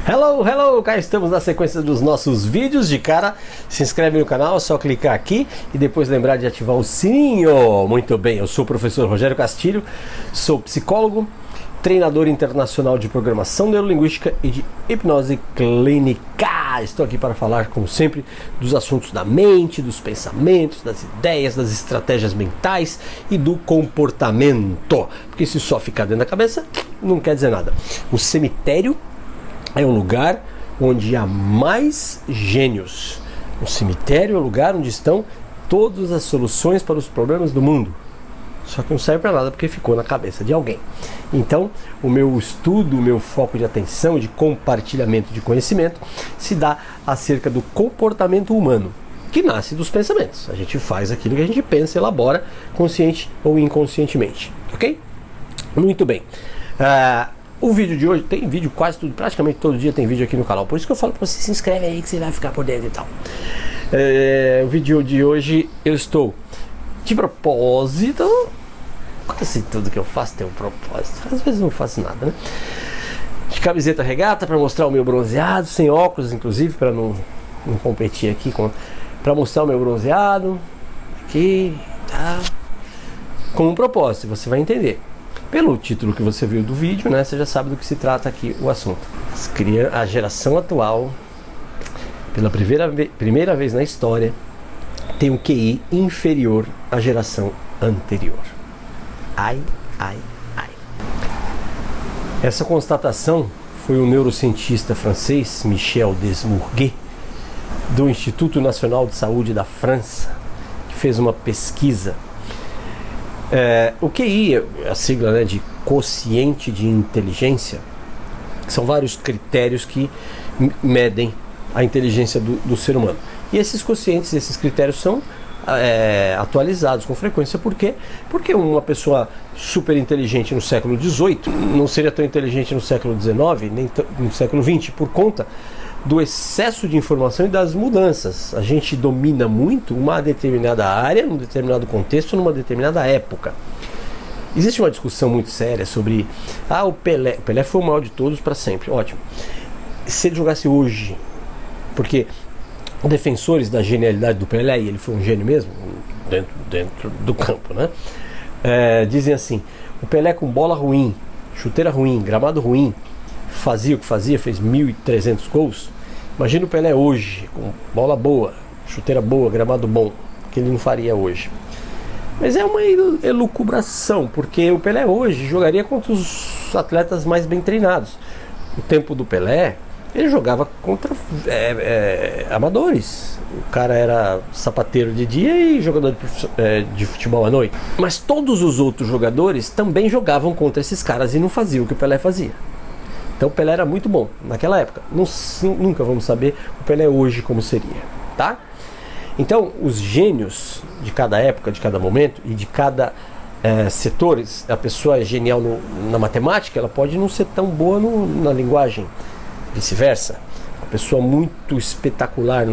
Hello, hello! Cá estamos na sequência dos nossos vídeos. De cara, se inscreve no canal, é só clicar aqui e depois lembrar de ativar o sininho. Muito bem, eu sou o professor Rogério Castilho, sou psicólogo, treinador internacional de programação neurolinguística e de hipnose clínica. Estou aqui para falar, como sempre, dos assuntos da mente, dos pensamentos, das ideias, das estratégias mentais e do comportamento. Porque se só ficar dentro da cabeça, não quer dizer nada. O cemitério é um lugar onde há mais gênios. O cemitério é o lugar onde estão todas as soluções para os problemas do mundo. Só que não serve para nada porque ficou na cabeça de alguém. Então, o meu estudo, o meu foco de atenção e de compartilhamento de conhecimento se dá acerca do comportamento humano, que nasce dos pensamentos. A gente faz aquilo que a gente pensa, elabora, consciente ou inconscientemente. Ok? Muito bem. O vídeo de hoje, tem vídeo quase tudo, praticamente todo dia tem vídeo aqui no canal. Por isso que eu falo para você, se inscreve aí que você vai ficar por dentro e tal. O vídeo de hoje eu estou de propósito. Quase tudo que eu faço tem um propósito. Às vezes eu não faço nada, né? De camiseta regata para mostrar o meu bronzeado, sem óculos inclusive, para não competir aqui, para mostrar o meu bronzeado. Aqui, tá? Com um propósito, você vai entender. Pelo título que você viu do vídeo, né, você já sabe do que se trata aqui o assunto. A geração atual, pela primeira vez na história, tem um QI inferior à geração anterior. Ai, ai, ai. Essa constatação foi o neurocientista francês Michel Desmourguet, do Instituto Nacional de Saúde da França, que fez uma pesquisa. O QI, a sigla, né, de quociente de inteligência, são vários critérios que medem a inteligência do ser humano. E esses quocientes, esses critérios são atualizados com frequência. Por quê? Porque uma pessoa super inteligente no século XVIII não seria tão inteligente no século XIX, nem no século XX, por conta do excesso de informação e das mudanças. A gente domina muito uma determinada área, num determinado contexto, numa determinada época. Existe uma discussão muito séria sobre o Pelé. O Pelé foi o maior de todos para sempre, ótimo. Se ele jogasse hoje, porque defensores da genialidade do Pelé, e ele foi um gênio mesmo, dentro do campo, né? Dizem assim: o Pelé com bola ruim, chuteira ruim, gramado ruim, fazia o que fazia, fez 1.300 gols. Imagina o Pelé hoje, com bola boa, chuteira boa, gramado bom, que ele não faria hoje. Mas é uma elucubração, porque o Pelé hoje jogaria contra os atletas mais bem treinados. No tempo do Pelé, ele jogava contra amadores. O cara era sapateiro de dia e jogador de futebol à noite. Mas todos os outros jogadores também jogavam contra esses caras e não faziam o que o Pelé fazia. Então o Pelé era muito bom naquela época. Nunca vamos saber o Pelé hoje como seria, tá? Então os gênios de cada época, de cada momento e de cada setor, a pessoa é genial na matemática, ela pode não ser tão boa na linguagem, vice-versa. A pessoa muito espetacular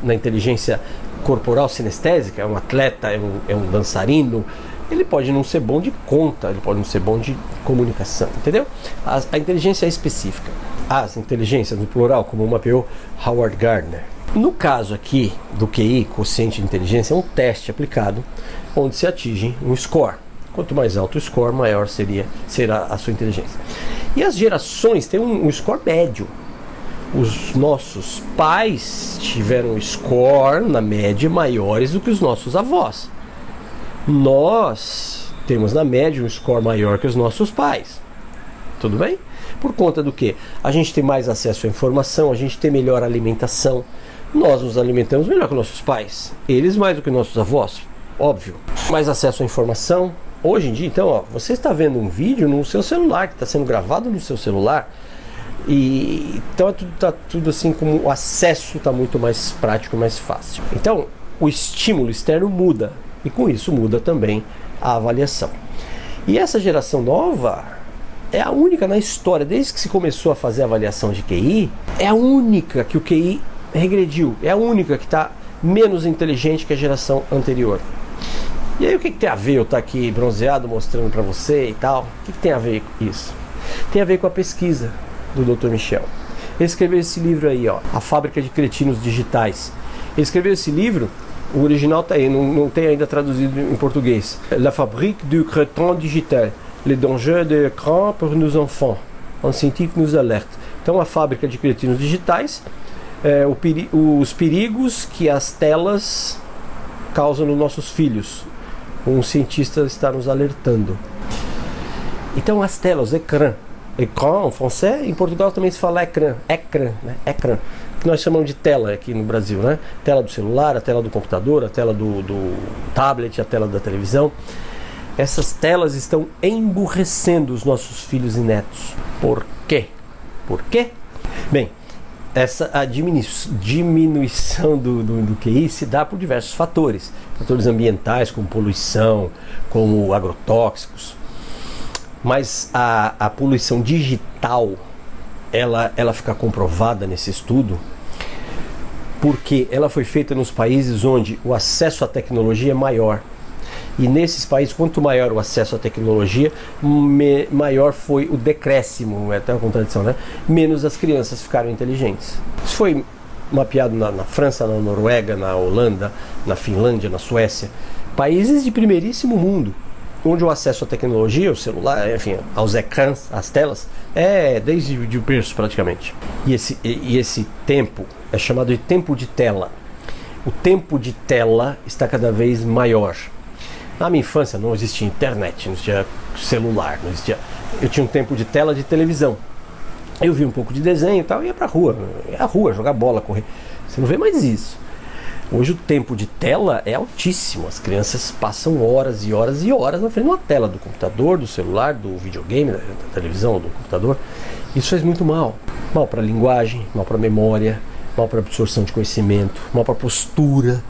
na inteligência corporal sinestésica, é um atleta, é um dançarino, ele pode não ser bom de conta, ele pode não ser bom de comunicação, entendeu? A inteligência é específica. As inteligências, no plural, como mapeou Howard Gardner. No caso aqui do QI, quociente de inteligência, é um teste aplicado onde se atinge um score. Quanto mais alto o score, maior será a sua inteligência. E as gerações têm um score médio. Os nossos pais tiveram um score, na média, maiores do que os nossos avós. Nós temos na média um score maior que os nossos pais. Tudo bem? Por conta do que? A gente tem mais acesso à informação, a gente tem melhor alimentação. Nós nos alimentamos melhor que nossos pais. Eles mais do que nossos avós, óbvio. Mais acesso à informação. Hoje em dia, então, você está vendo um vídeo no seu celular, que está sendo gravado no seu celular. E então tá tudo assim, como o acesso está muito mais prático, mais fácil. Então, o estímulo externo muda. E com isso muda também a avaliação. E essa geração nova é a única na história, desde que se começou a fazer a avaliação de QI, é a única que o QI regrediu, é a única que está menos inteligente que a geração anterior. E aí o que tem a ver eu estar aqui bronzeado mostrando para você e tal? O que tem a ver com isso? Tem a ver com a pesquisa do Dr. Michel. Ele escreveu esse livro aí, ó, A Fábrica de Cretinos Digitais. Ele escreveu esse livro, o original tá aí, não tem ainda traduzido em português. La Fabrique du Crétin Digital, les dangers de l'écran pour nos enfants. Un científico nos alerta. Então, a fábrica de cretinos digitais, os perigos que as telas causam nos nossos filhos. Um cientista está nos alertando. Então, as telas, écran, écran em francês, em Portugal também se fala écran, né? Écran, que nós chamamos de tela aqui no Brasil, né? Tela do celular, a tela do computador, a tela do tablet, a tela da televisão. Essas telas estão emburrecendo os nossos filhos e netos. Por quê? Por quê? Bem, a diminuição do QI se dá por diversos fatores. Fatores ambientais, como poluição, como agrotóxicos. Mas a poluição digital, ela fica comprovada nesse estudo porque ela foi feita nos países onde o acesso à tecnologia é maior. E nesses países, quanto maior o acesso à tecnologia, maior foi o decréscimo, é até uma contradição, né? Menos as crianças ficaram inteligentes. Isso foi mapeado na França, na Noruega, na Holanda, na Finlândia, na Suécia. Países de primeiríssimo mundo, onde o acesso à tecnologia, o celular, enfim, aos ecrãs, às telas, é desde o berço praticamente. E esse tempo é chamado de tempo de tela. O tempo de tela está cada vez maior. Na minha infância não existia internet, não existia celular, não existia. Eu tinha um tempo de tela de televisão. Eu vi um pouco de desenho e tal, ia pra rua. Ia à rua, jogar bola, correr. Você não vê mais isso. Hoje o tempo de tela é altíssimo. As crianças passam horas e horas e horas na frente de uma tela do computador, do celular, do videogame, da televisão, do computador. Isso faz muito mal. Mal para a linguagem, mal para a memória, mal para a absorção de conhecimento, mal para a postura.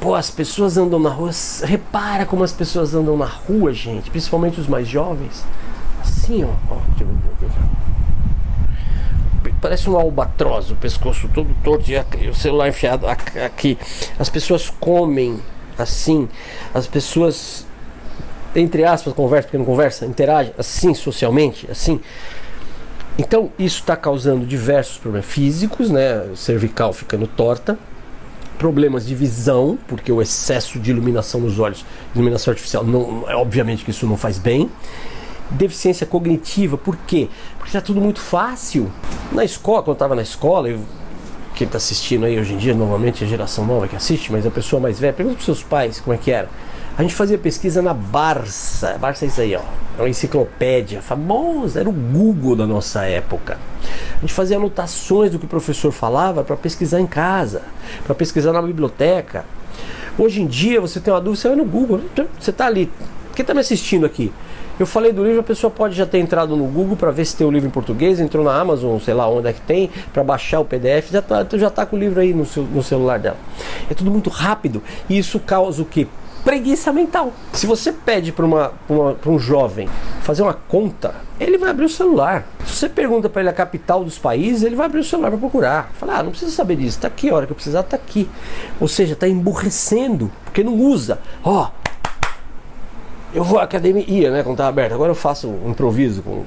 Pô, as pessoas andam na rua, repara como as pessoas andam na rua, gente, principalmente os mais jovens. Assim, ó, parece um albatroz, o pescoço todo torto e o celular enfiado aqui. As pessoas comem assim, as pessoas, entre aspas, conversam, porque não conversam, interagem assim socialmente, assim. Então, isso está causando diversos problemas físicos, né? Cervical ficando torta. Problemas de visão, porque o excesso de iluminação nos olhos, iluminação artificial, obviamente que isso não faz bem. Deficiência cognitiva, por quê? Porque está tudo muito fácil. Na escola, quando eu estava na escola, quem está assistindo aí hoje em dia, normalmente a geração nova que assiste, mas a pessoa mais velha, pergunta para os seus pais como é que era. A gente fazia pesquisa na Barça. Barça é isso aí, ó. É uma enciclopédia famosa, era o Google da nossa época. A gente fazia anotações do que o professor falava para pesquisar em casa, para pesquisar na biblioteca. Hoje em dia, você tem uma dúvida, você vai no Google, você está ali. Quem está me assistindo aqui? Eu falei do livro, a pessoa pode já ter entrado no Google para ver se tem o livro em português, entrou na Amazon, sei lá onde é que tem, para baixar o PDF, já tá com o livro aí no celular dela. É tudo muito rápido e isso causa o quê? Preguiça mental. Se você pede para um jovem fazer uma conta, ele vai abrir o celular. Se você pergunta para ele a capital dos países, ele vai abrir o celular para procurar. Fala, não precisa saber disso, tá aqui, a hora que eu precisar tá aqui. Ou seja, tá emburrecendo, porque não usa. Eu vou à academia, né, quando tá aberto. Agora eu faço um improviso com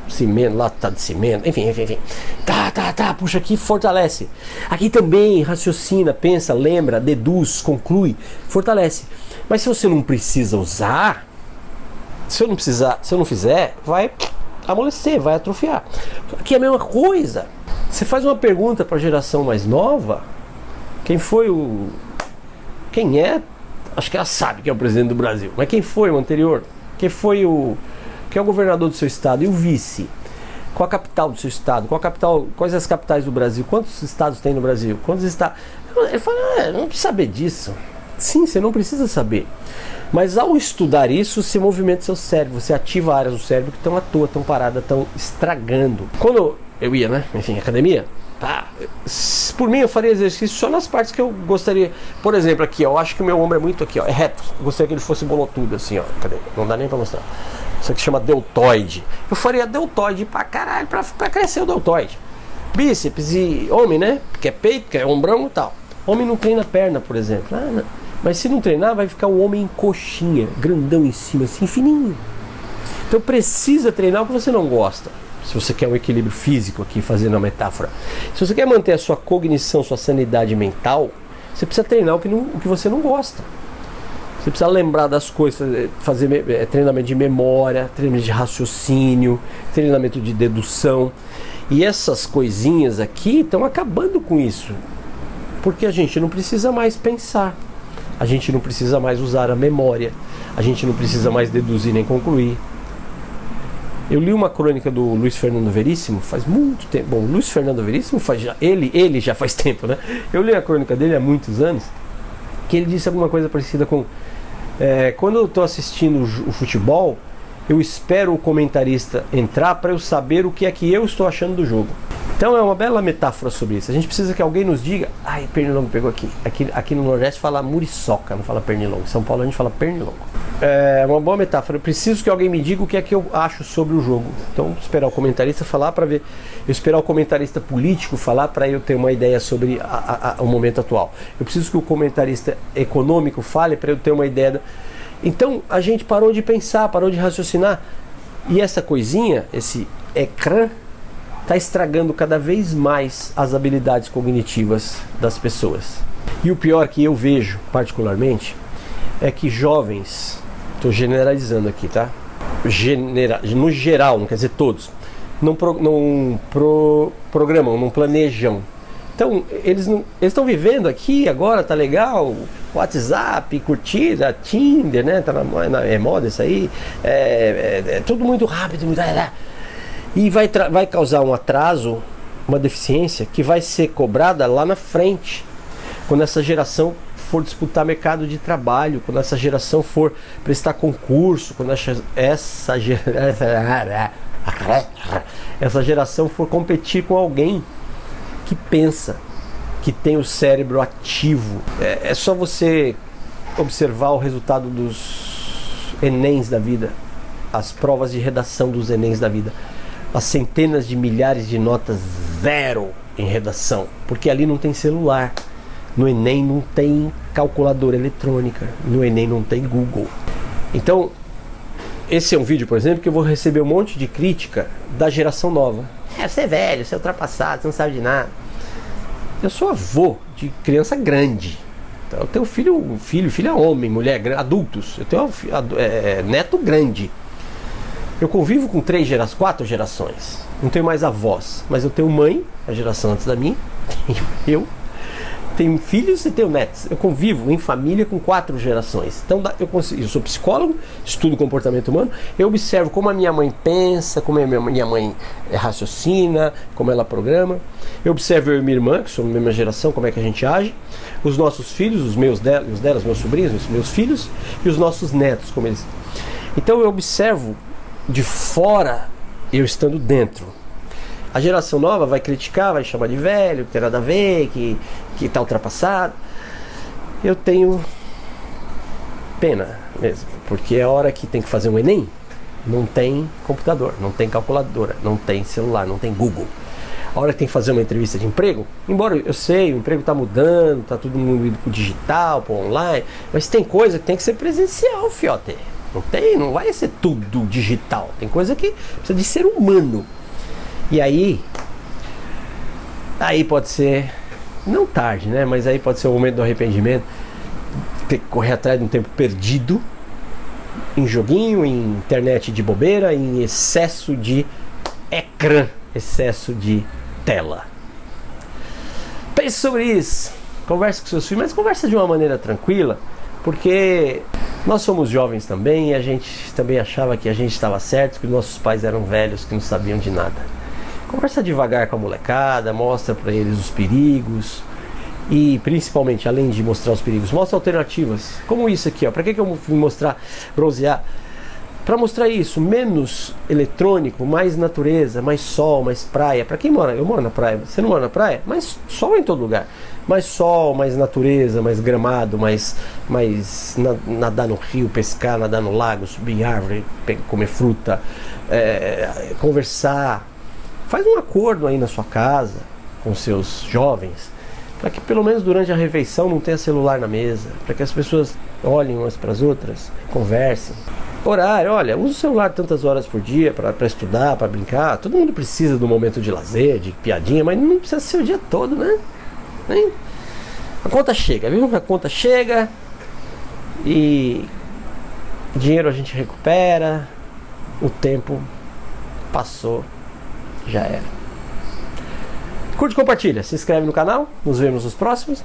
cimento, lata de cimento, enfim. Tá, puxa aqui, fortalece. Aqui também raciocina, pensa, lembra, deduz, conclui, fortalece. Mas se você não precisa usar, se eu não fizer, vai amolecer, vai atrofiar. Aqui é a mesma coisa. Você faz uma pergunta para a geração mais nova, quem é? Acho que ela sabe quem é o presidente do Brasil, mas quem foi o anterior? Quem é o governador do seu estado e o vice? Qual a capital do seu estado? Quais as capitais do Brasil? Quantos estados tem no Brasil? Quantos estados? Ele fala, não precisa saber disso. Sim, você não precisa saber. Mas ao estudar isso, você movimenta seu cérebro, você ativa áreas do cérebro que estão à toa, estão paradas, estão estragando. Quando eu ia, né? Enfim, academia, tá. Por mim eu faria exercício só nas partes que eu gostaria. Por exemplo, aqui, ó, eu acho que o meu ombro é muito aqui, ó, é reto. Eu gostaria que ele fosse bolotudo, assim, ó. Cadê? Não dá nem pra mostrar. Isso aqui chama deltoide. Eu faria deltoide pra caralho, pra crescer o deltoide. Bíceps e homem, né? Que é peito, que é ombrão e tal. Homem não treina perna, por exemplo. Não. Mas se não treinar, vai ficar um homem em coxinha, grandão em cima, assim, fininho. Então precisa treinar o que você não gosta. se você quer um equilíbrio físico aqui, fazendo a metáfora, se você quer manter a sua cognição, sua sanidade mental, você precisa treinar o que você não gosta. Você precisa lembrar das coisas, fazer treinamento de memória, treinamento de raciocínio, treinamento de dedução. E essas coisinhas aqui estão acabando com isso. Porque a gente não precisa mais pensar. A gente não precisa mais usar a memória. A gente não precisa mais deduzir nem concluir. Eu li uma crônica do Luiz Fernando Veríssimo faz muito tempo. Bom, Luiz Fernando Veríssimo ele já faz tempo, né? Eu li a crônica dele há muitos anos, que ele disse alguma coisa parecida com quando eu estou assistindo o futebol, eu espero o comentarista entrar para eu saber o que é que eu estou achando do jogo. Então é uma bela metáfora sobre isso. A gente precisa que alguém nos diga, ai, pernilongo pegou aqui. Aqui no Nordeste fala muriçoca, não fala pernilongo. Em São Paulo a gente fala pernilongo. É uma boa metáfora. Eu preciso que alguém me diga o que é que eu acho sobre o jogo. Então esperar o comentarista falar para ver. Eu esperar o comentarista político falar para eu ter uma ideia sobre o momento atual. Eu preciso que o comentarista econômico fale para eu ter uma ideia. Então a gente parou de pensar, parou de raciocinar. E essa coisinha, esse ecrã, está estragando cada vez mais as habilidades cognitivas das pessoas. E o pior que eu vejo, particularmente, é que jovens, estou generalizando aqui, tá? No geral, não quer dizer todos, não programam, não planejam. Então, eles estão vivendo aqui, agora tá legal, WhatsApp, curtida, Tinder, né? É moda isso aí, é tudo muito rápido, muito... E vai causar um atraso, uma deficiência que vai ser cobrada lá na frente, quando essa geração for disputar mercado de trabalho, quando essa geração for prestar concurso, quando essa geração for competir com alguém que pensa, que tem o cérebro ativo. É só você observar o resultado dos Enems da vida, as provas de redação dos Enems da vida. As centenas de milhares de notas 0 em redação, porque ali não tem celular, no Enem não tem calculadora eletrônica, no Enem não tem Google. Então, esse é um vídeo, por exemplo, que eu vou receber um monte de crítica da geração nova. Você é velho, você é ultrapassado, você não sabe de nada. Eu sou avô de criança grande. Então, eu tenho filho homem, mulher, adultos. Eu tenho neto grande. Eu convivo com 4 gerações. Não tenho mais avós, mas eu tenho mãe, a geração antes da minha, eu tenho filhos e tenho netos. Eu convivo em família com 4 gerações. Então eu sou psicólogo, estudo comportamento humano, eu observo como a minha mãe pensa, como a minha mãe raciocina, como ela programa. Eu observo eu e minha irmã, que somos da mesma geração, como é que a gente age. Os nossos filhos, os delas, meus sobrinhos, os meus filhos e os nossos netos, como eles. Então eu observo de fora, eu estando dentro. A geração nova vai criticar, vai chamar de velho, que tem nada a ver, que está ultrapassado. Eu tenho pena mesmo, porque a hora que tem que fazer um Enem, não tem computador, não tem calculadora, não tem celular, não tem Google. A hora que tem que fazer uma entrevista de emprego, embora eu sei, o emprego está mudando, está todo mundo indo para o digital, para o online, mas tem coisa que tem que ser presencial, fiote. Não vai ser tudo digital. Tem coisa que precisa de ser humano. E aí pode ser, não tarde, né? Mas aí pode ser o momento do arrependimento, ter que correr atrás de um tempo perdido em joguinho, em internet de bobeira, em excesso de ecrã, excesso de tela. Pense sobre isso. Converse com seus filhos, mas conversa de uma maneira tranquila, porque nós somos jovens também e a gente também achava que a gente estava certo, que nossos pais eram velhos, que não sabiam de nada. Conversa devagar com a molecada, mostra para eles os perigos e principalmente, além de mostrar os perigos, mostra alternativas, como isso aqui, ó. Para que eu vou mostrar bronzear? Para mostrar isso, menos eletrônico, mais natureza, mais sol, mais praia. Para quem mora, eu moro na praia, você não mora na praia? Mas sol em todo lugar. Mais sol, mais natureza, mais gramado, mais nadar no rio, pescar, nadar no lago, subir em árvore, comer fruta, conversar. Faz um acordo aí na sua casa com seus jovens, para que pelo menos durante a refeição não tenha celular na mesa, para que as pessoas olhem umas para as outras, conversem. Horário, olha, usa o celular tantas horas por dia para estudar, para brincar. Todo mundo precisa de um momento de lazer, de piadinha, mas não precisa ser o dia todo, né? Hein? A conta chega, viu? A conta chega e dinheiro a gente recupera, o tempo passou, já era. Curte, compartilha, se inscreve no canal, nos vemos nos próximos.